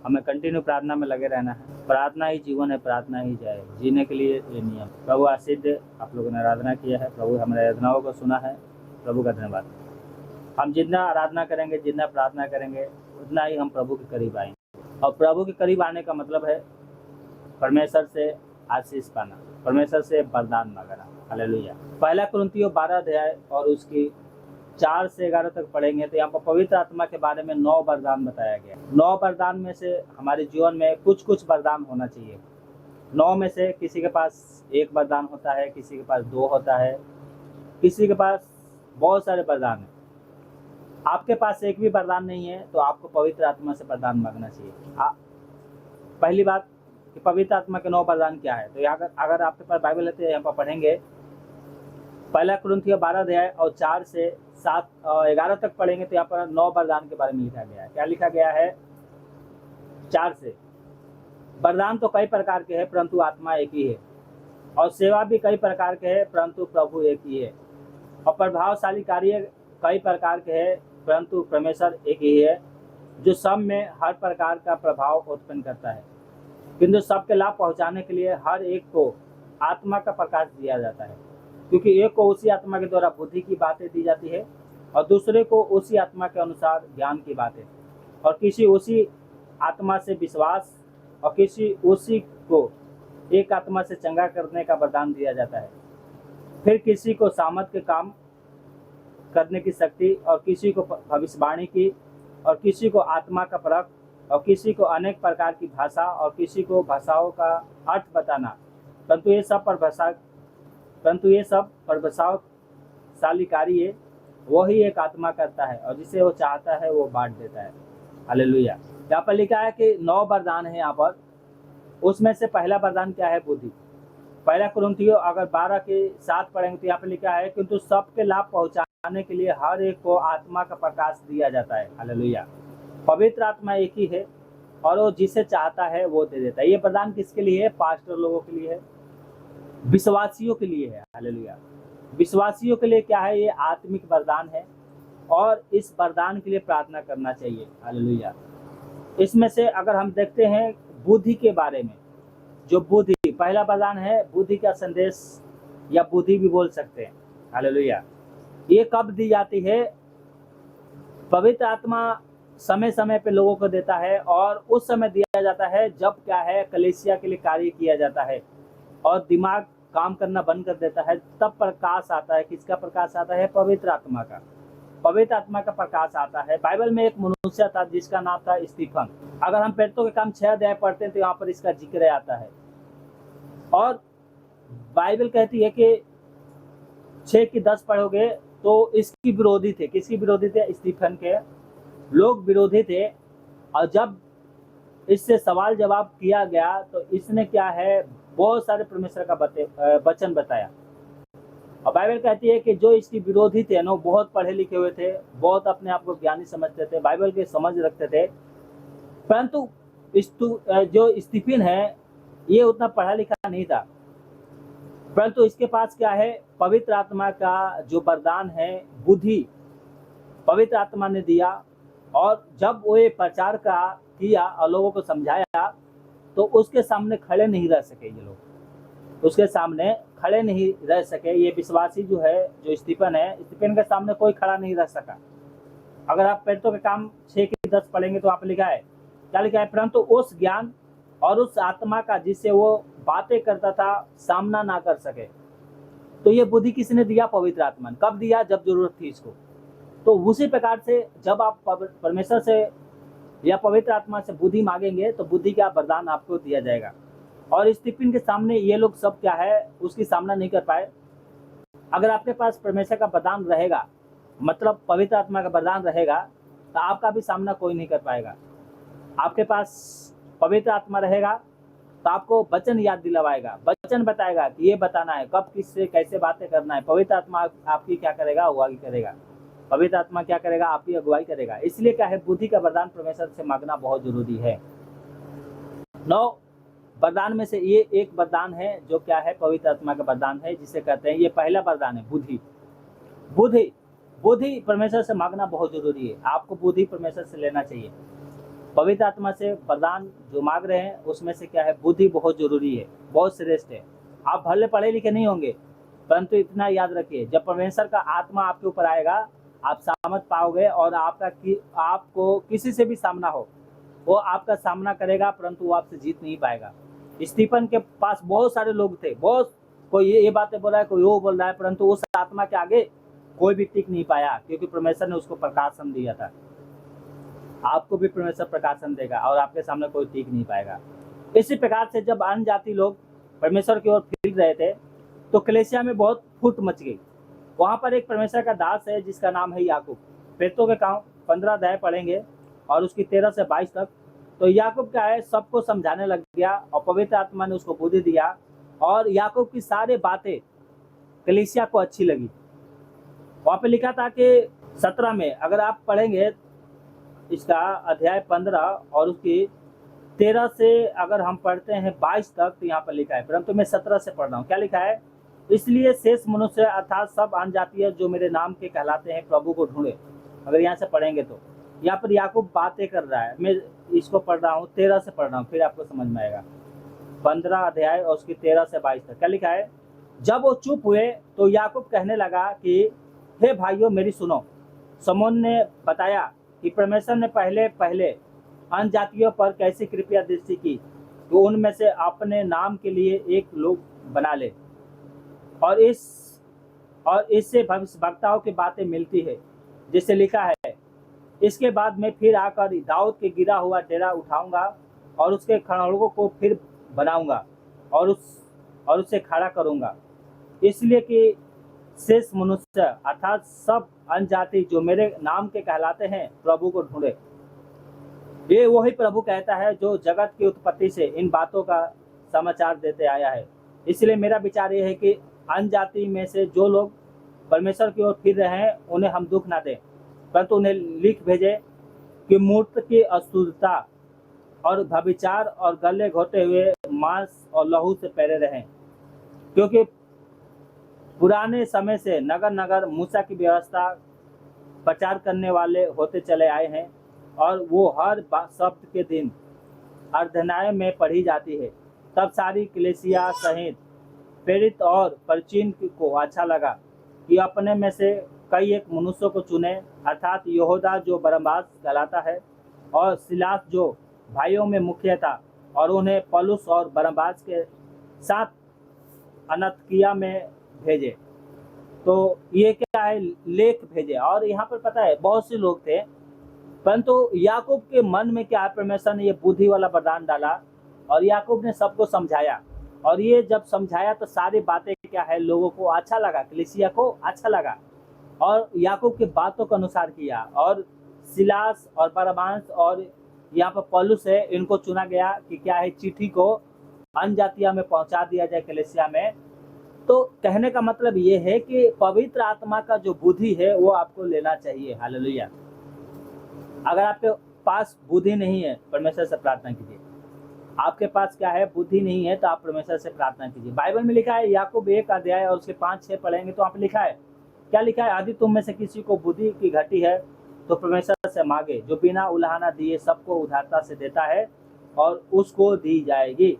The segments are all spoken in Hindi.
हमें कंटिन्यू प्रार्थना में लगे रहना है। प्रार्थना ही जीवन है, प्रार्थना ही जय। जीने के लिए ये नियम। प्रभु आशीष दे। आप लोगों ने आराधना किया है, प्रभु हमारे आराधनाओं को सुना है, प्रभु का धन्यवाद। हम जितना आराधना करेंगे, जितना प्रार्थना करेंगे, उतना ही हम प्रभु के करीब आएंगे। और प्रभु के करीब आने का मतलब है परमेश्वर से आशीष पाना, परमेश्वर से वरदान मांगना। हालेलुया। पहला कुरिन्थियों 12 अध्याय और उसकी 4 से 11 तक पढ़ेंगे तो यहाँ पर पवित्र आत्मा के बारे में 9 वरदान बताया गया। 9 वरदान में से हमारे जीवन में कुछ कुछ वरदान होना चाहिए। 9 में से किसी के पास 1 वरदान होता है, किसी के पास 2 होता है, किसी के पास बहुत सारे वरदान हैं। आपके पास एक भी वरदान नहीं है तो आपको पवित्र आत्मा से वरदान मांगना चाहिए। पहली बात कि पवित्र आत्मा के 9 वरदान क्या है, तो अगर आपके पास बाइबल है तो यहाँ पर पढ़ेंगे। पहला कुरिन्थियों 12 अध्याय और 4 से 11 तक पढ़ेंगे तो यहाँ पर 9 वरदान के बारे में लिखा गया है। क्या लिखा गया है? 4 से वरदान तो कई प्रकार के हैं परंतु आत्मा एक ही है, और सेवा भी कई प्रकार के हैं परंतु प्रभु एक ही है, और प्रभावशाली कार्य कई प्रकार के हैं परंतु परमेश्वर एक ही है, जो सब में हर प्रकार का प्रभाव उत्पन्न करता है, किंतु सबके लाभ पहुंचाने के लिए हर एक को आत्मा का प्रकाश दिया जाता है। क्योंकि एक को उसी आत्मा के द्वारा बुद्धि की बातें दी जाती है और दूसरे को उसी आत्मा के अनुसार ज्ञान की बातें, और किसी उसी आत्मा से विश्वास, और किसी उसी को एक आत्मा से चंगा करने का वरदान दिया जाता है। फिर किसी को सामर्थ के काम करने की शक्ति, और किसी को भविष्यवाणी की, और किसी को आत्मा का परख, और किसी को अनेक प्रकार की भाषा, और किसी को भाषाओं का अर्थ बताना। परंतु ये सब प्रभावशाली कार्य वही एक आत्मा करता है, और जिसे वो चाहता है वो बांट देता है। हालेलुया। यहाँ पर लिखा है कि 9 वरदान है यहाँ पर। उसमें से पहला वरदान क्या है? बुद्धि। पहला कुरिन्थियों अगर 12 के 7 पढ़ेंगे तो यहाँ पर लिखा है किंतु सबके लाभ पहुंचाने के लिए हर एक को आत्मा का प्रकाश दिया जाता है। हालेलुया। पवित्र आत्मा एक ही है और वो जिसे चाहता है वो दे देता है। ये वरदान किसके लिए है? पास्टर लोगों के लिए है, विश्वासियों के लिए है। हालेलुया। विश्वासियों के लिए क्या है? ये आत्मिक वरदान है और इस वरदान के लिए प्रार्थना करना चाहिए। हालेलुया। इसमें से अगर हम देखते हैं बुद्धि के बारे में, जो बुद्धि पहला वरदान है, बुद्धि का संदेश या बुद्धि भी बोल सकते हैं। हालेलुया। ये कब दी जाती है? पवित्र आत्मा समय समय पे लोगों को देता है, और उस समय दिया जाता है जब क्या है? कलीसिया के लिए कार्य किया जाता है और दिमाग काम करना बंद कर देता है, तब प्रकाश आता है। किसका प्रकाश आता है? पवित्र आत्मा का। पवित्र आत्मा का प्रकाश आता है। बाइबल में एक मनुष्य था जिसका नाम था स्टीफन। अगर हम पेटों के काम 6 अध्याय पढ़ते हैं तो यहाँ पर इसका जिक्र आता है, और बाइबल कहती है कि 6 की 10 पढ़ोगे तो इसकी विरोधी थे। किसकी विरोधी थे? स्टीफन के लोग विरोधी थे। और जब इससे सवाल जवाब किया गया तो इसने क्या है? बहुत सारे परमेश्वर का वचन बताया। और बाइबल कहती है कि जो इसकी विरोधी थे ना, बहुत पढ़े लिखे हुए थे, बहुत अपने आप को ज्ञानी समझते थे, बाइबल की समझ रखते थे, परंतु जो स्टीफन है ये उतना पढ़ा लिखा नहीं था, परंतु इसके पास क्या है? पवित्र आत्मा का जो वरदान है, बुद्धि पवित्र आत्मा ने दिया। और जब वो ये प्रचार किया और लोगों को समझाया तो उसके सामने खड़े नहीं रह सके। ये लोग उसके सामने खड़े नहीं रह सके। ये विश्वासी जो है, जो स्टीफन है, स्टीफन के सामने कोई खड़ा नहीं रह सका। अगर आप पेटों के काम 6 की 10 पढ़ेंगे तो आप लिखा है, क्या लिखा है? परंतु उस ज्ञान और उस आत्मा का जिससे वो बातें करता था सामना ना कर सके। तो ये बुद्धि किसने दिया? पवित्र आत्मा ने। कब दिया? जब जरूरत थी इसको। तो उसी प्रकार से जब आप परमेश्वर से या पवित्र आत्मा से बुद्धि मांगेंगे तो बुद्धि का वरदान आपको दिया जाएगा। और स्टीफन के सामने ये लोग सब क्या है? उसकी सामना नहीं कर पाए। अगर आपके पास परमेश्वर का वरदान रहेगा, मतलब पवित्र आत्मा का वरदान रहेगा, तो आपका भी सामना कोई नहीं कर पाएगा। आपके पास पवित्र आत्मा रहेगा तो आपको वचन याद दिलवाएगा, वचन बताएगा कि ये बताना है, कब किससे कैसे बातें करना है। पवित्र आत्मा आपकी क्या करेगा? अगुवाई करेगा। पवित्र आत्मा क्या करेगा? आपकी अगुवाई करेगा। इसलिए क्या है? बुद्धि का वरदान परमेश्वर से मांगना बहुत जरूरी है। 9 वरदान में से ये एक वरदान है जो क्या है? पवित्र आत्मा का वरदान है, जिसे कहते हैं, ये पहला वरदान है बुद्धि। बुद्धि परमेश्वर से मांगना बहुत जरूरी है। आपको बुद्धि परमेश्वर से लेना चाहिए। पवित्र आत्मा से वरदान जो मांग रहे हैं उसमें से क्या है, बुद्धि बहुत जरूरी है, बहुत श्रेष्ठ है। आप भले पढ़े लिखे नहीं होंगे, परंतु इतना याद रखिए, जब परमेश्वर का आत्मा आपके ऊपर आएगा आप सामर्थ पाओगे, और आपको किसी से भी सामना हो वो आपका सामना करेगा, परंतु वो आपसे जीत नहीं पाएगा। स्टीफन के पास बहुत सारे लोग थे, बहुत कोई ये बातें बोल रहा है, कोई वो बोल रहा है, परंतु उस आत्मा के आगे कोई भी टिक नहीं पाया, क्योंकि परमेश्वर ने उसको प्रकाशन दिया था। आपको भी परमेश्वर प्रकाशन देगा और आपके सामने कोई टिक नहीं पाएगा। इसी प्रकार से जब अन्य जाति लोग परमेश्वर की ओर फिर रहे थे तो कलीसिया में बहुत फूट मच गई। वहाँ पर एक परमेश्वर का दास है जिसका नाम है याकूब। प्रेरितों के काम 15 अध्याय पढ़ेंगे और उसकी 13 से 22 तक। तो याकूब क्या है, सबको समझाने लग गया और पवित्र आत्मा ने उसको बुद्धि दिया, और याकूब की सारी बातें कलीसिया को अच्छी लगी। वहाँ पे लिखा था कि 17 में, अगर आप पढ़ेंगे इसका अध्याय 15 और उसकी 13 से अगर हम पढ़ते हैं 22 तक, तो यहाँ पर लिखा है, परंतु मैं 17 से पढ़ रहा हूँ। क्या लिखा है, इसलिए शेष मनुष्य अर्थात सब अन्य जातीय जो मेरे नाम के कहलाते हैं प्रभु को ढूंढे। अगर यहाँ से पढ़ेंगे तो यहाँ पर याकूब बातें कर रहा है। मैं इसको पढ़ रहा हूँ, 13 से पढ़ रहा हूँ, फिर आपको समझ में आएगा। 15 अध्याय और उसकी 13 से 22 तक क्या लिखा है। जब वो चुप हुए तो याकूब कहने लगा कि हे भाइयों मेरी सुनो। शमौन ने बताया कि परमेश्वर ने पहले पहले अन्य जातियों पर कैसी कृपया दृष्टि की, तो उनमें से अपने नाम के लिए एक लोग बना ले, और इससे भविष्यवक्ताओं की बातें मिलती है, जिसे लिखा है, इसके बाद मैं फिर आकर दाऊद के गिरा हुआ डेरा उठाऊंगा और उसके खड़ाओं को फिर बनाऊंगा और उसे खड़ा करूंगा। इसलिए कि शेष मनुष्य अर्थात सब अन्य जाति जो मेरे नाम के कहलाते हैं प्रभु को ढूंढे। ये वही प्रभु कहता है जो जगत की उत्पत्ति से इन बातों का समाचार देते आया है। इसलिए मेरा विचार ये है कि अन्य जाति में से जो लोग परमेश्वर की ओर फिर रहे हैं उन्हें हम दुख ना दें, परंतु उन्हें लिख भेजे कि मूर्त की अशुद्धता और व्यभिचार और गले घोटे हुए मांस और लहू से पहले रहें, क्योंकि पुराने समय से नगर नगर मूसा की व्यवस्था प्रचार करने वाले होते चले आए हैं, और वो हर शब्द के दिन अर्धनाय में पढ़ी जाती है। तब सारी कलीसिया सहित प्रेरित और परिचिन को अच्छा लगा कि अपने में से कई एक मनुष्यों को चुने, अर्थात यहूदा जो बरनबास कहलाता है और सिलास जो भाइयों में मुख्य था, और उन्हें पौलुस और बरनबास के साथ अन्ताकिया में भेजे। तो ये क्या है, लेख भेजे। और यहाँ पर पता है बहुत से लोग थे, परंतु याकूब के मन में क्या है, परमेश्वर ने ये बुद्धि वाला वरदान डाला और याकूब ने सबको समझाया, और ये जब समझाया तो सारी बातें क्या है लोगों को अच्छा लगा, कलीसिया को अच्छा लगा, और याकूब की बातों के अनुसार किया। और सिलास और बरनबास और यहाँ पर पौलुस है, इनको चुना गया कि क्या है, चिट्ठी को अन्य जातियों में पहुंचा दिया जाए कलीसिया में। तो कहने का मतलब ये है कि पवित्र आत्मा का जो बुद्धि है वो आपको लेना चाहिए। हालेलुया। अगर आपके पास बुद्धि नहीं है, परमेश्वर से प्रार्थना कीजिए। आपके पास क्या है, बुद्धि नहीं है, तो आप परमेश्वर से प्रार्थना कीजिए। बाइबल में लिखा है, याकूब 1 अध्याय और उसके 5-6 पढ़ेंगे तो आप लिखा है, क्या लिखा है, यदि तुम में से किसी को बुद्धि की घटी है तो परमेश्वर से मांगे, जो बिना उलाहना दिए सबको उदारता से देता है, और उसको दी जाएगी।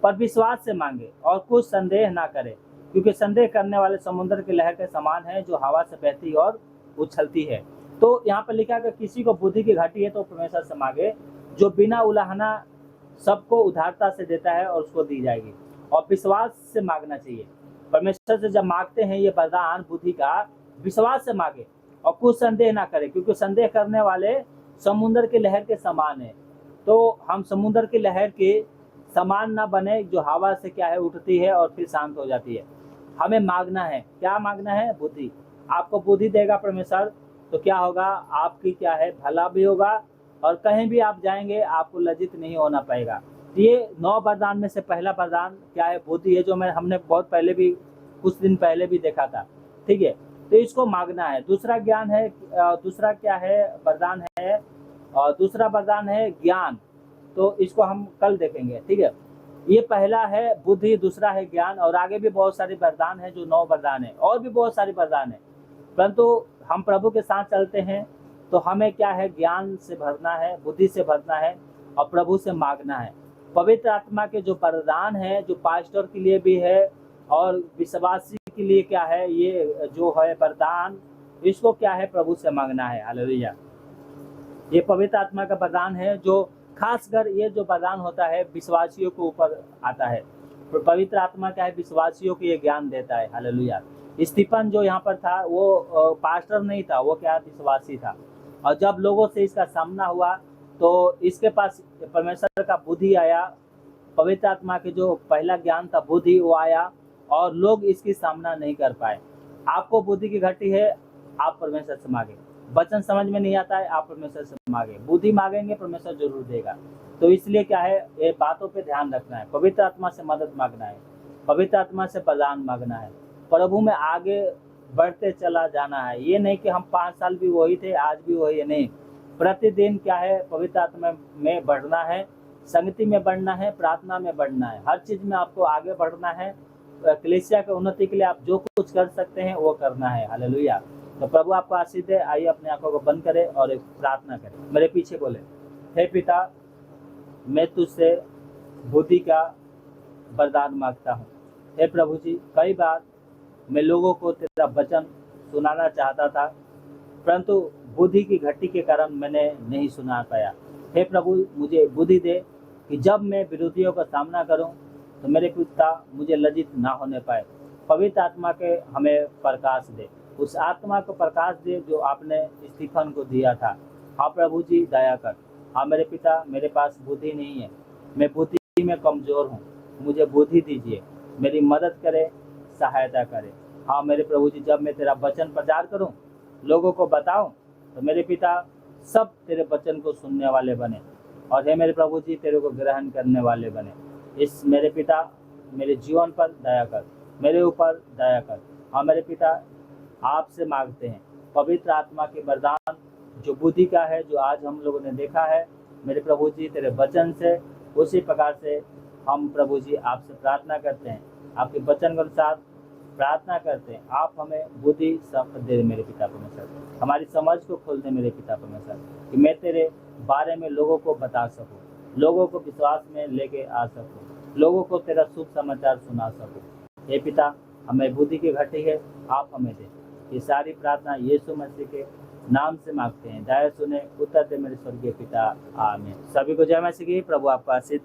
पर विश्वास से मांगे और कुछ संदेह ना करे, क्योंकि संदेह करने वाले समुद्र की लहर के समान है, जो हवा से बहती और उछलती है। तो यहाँ पर लिखा कि किसी को बुद्धि की घटी है तो परमेश्वर से मांगे, जो बिना उलाहना सबको उदारता से देता है, और उसको दी जाएगी। और विश्वास से मांगना चाहिए। परमेश्वर से जब मांगते हैं ये वरदान बुद्धि का, विश्वास से मांगे और कुछ संदेह ना करे, क्योंकि संदेह करने वाले समुद्र की लहर के समान है। तो हम समुद्र की लहर के समान ना बने, जो हवा से क्या है उठती है और फिर शांत हो जाती है। हमें मांगना है, क्या मांगना है, बुद्धि। आपको बुद्धि देगा परमेश्वर तो क्या होगा, आपकी क्या है, भला भी होगा, और कहीं भी आप जाएंगे आपको लज्जित नहीं होना पड़ेगा। ये 9 वरदान में से पहला वरदान क्या है, बुद्धि है, जो हमने बहुत पहले भी, कुछ दिन पहले भी देखा था। ठीक है, तो इसको मांगना है। दूसरा ज्ञान है, दूसरा क्या है, वरदान है, और दूसरा वरदान है ज्ञान। तो इसको हम कल देखेंगे। ठीक है, ये पहला है बुद्धि, दूसरा है ज्ञान, और आगे भी बहुत सारे वरदान है जो 9 वरदान है, और भी बहुत सारे वरदान है। परंतु हम प्रभु के साथ चलते हैं तो हमें क्या है, ज्ञान से भरना है, बुद्धि से भरना है और प्रभु से मांगना है। पवित्र आत्मा के जो वरदान है, जो पास्टर के लिए भी है और विश्वासी के लिए क्या है, ये जो है वरदान, इसको क्या है, प्रभु से मांगना है। हालेलुया। ये पवित्र आत्मा का वरदान है, जो खासकर ये जो वरदान होता है विश्वासियों के ऊपर आता है। पवित्र आत्मा क्या है, विश्वासियों को ये ज्ञान देता है। हालेलुया। स्टीफन जो यहाँ पर था वो पास्टर नहीं था, वो क्या विश्वासी था। और जब लोगों से इसका सामना हुआ तो इसके पास परमेश्वर का बुद्धि आया, पवित्र आत्मा के जो पहला ज्ञान था बुद्धि वो आया और लोग इसकी सामना नहीं कर पाए। आपको बुद्धि की घटी है, आप परमेश्वर से मांगे। वचन समझ में नहीं आता है, आप परमेश्वर से मांगे। बुद्धि मांगेंगे, परमेश्वर जरूर देगा। तो इसलिए क्या है, ये बातों पे ध्यान रखना है, पवित्र आत्मा से मदद मांगना है, पवित्र आत्मा से वरदान मांगना है, प्रभु में आगे बढ़ते चला जाना है। ये नहीं कि हम 5 साल भी वही थे, आज भी वही है, नहीं। प्रतिदिन क्या है, पवित्र आत्मा में बढ़ना है, संगति में बढ़ना है, प्रार्थना में बढ़ना है, हर चीज में आपको आगे बढ़ना है। कलीसिया की उन्नति के लिए आप जो कुछ कर सकते हैं वो करना है। हालेलुया। तो प्रभु आपको आशीष दे। आइए अपने आंखों को बंद करें और एक प्रार्थना करें। मेरे पीछे बोले, हे पिता, मैं तुझसे बुद्धि का वरदान मांगता हूँ। हे प्रभु जी, कई बार मैं लोगों को तेरा वचन सुनाना चाहता था, परंतु बुद्धि की घटी के कारण मैंने नहीं सुना पाया। हे प्रभु, मुझे बुद्धि दे कि जब मैं विरोधियों का सामना करूं तो मेरे पिता मुझे लज्जित ना होने पाए। पवित्र आत्मा के हमें प्रकाश दे, उस आत्मा को प्रकाश दे जो आपने स्टीफन को दिया था। हाँ प्रभु जी, दया कर। हाँ मेरे पिता, मेरे पास बुद्धि नहीं है, मैं बुद्धि में कमज़ोर हूँ, मुझे बुद्धि दीजिए, मेरी मदद करे, सहायता करे। हाँ मेरे प्रभु जी, जब मैं तेरा वचन प्रचार करूँ, लोगों को बताऊँ, तो मेरे पिता सब तेरे वचन को सुनने वाले बने और हे मेरे प्रभु जी, तेरे को ग्रहण करने वाले बने। इस मेरे पिता, मेरे जीवन पर दया कर, मेरे ऊपर दया कर। हाँ मेरे पिता, आपसे मांगते हैं पवित्र आत्मा के वरदान जो बुद्धि का है, जो आज हम लोगों ने देखा है मेरे प्रभु जी तेरे वचन से, उसी प्रकार से हम प्रभु जी आपसे प्रार्थना करते हैं, आपके वचन के अनुसार प्रार्थना करते हैं। आप हमें बुद्धि सब दे मेरे पिता परमेश्वर, हमारी समझ को खोल दे मेरे पिता परमेश्वर, कि मैं तेरे बारे में लोगों को बता सकूं, लोगों को विश्वास में लेके आ सकूं, लोगों को तेरा शुभ समाचार सुना सकूं। हे पिता, हमें बुद्धि की घटी है, आप हमें दे। ये सारी प्रार्थना यीशु मसीह के नाम से मांगते हैं। दया सुने, उत्तर दे मेरे स्वर्गीय पिता, आमीन। सभी को जय मसीह की। प्रभु आपका आशीष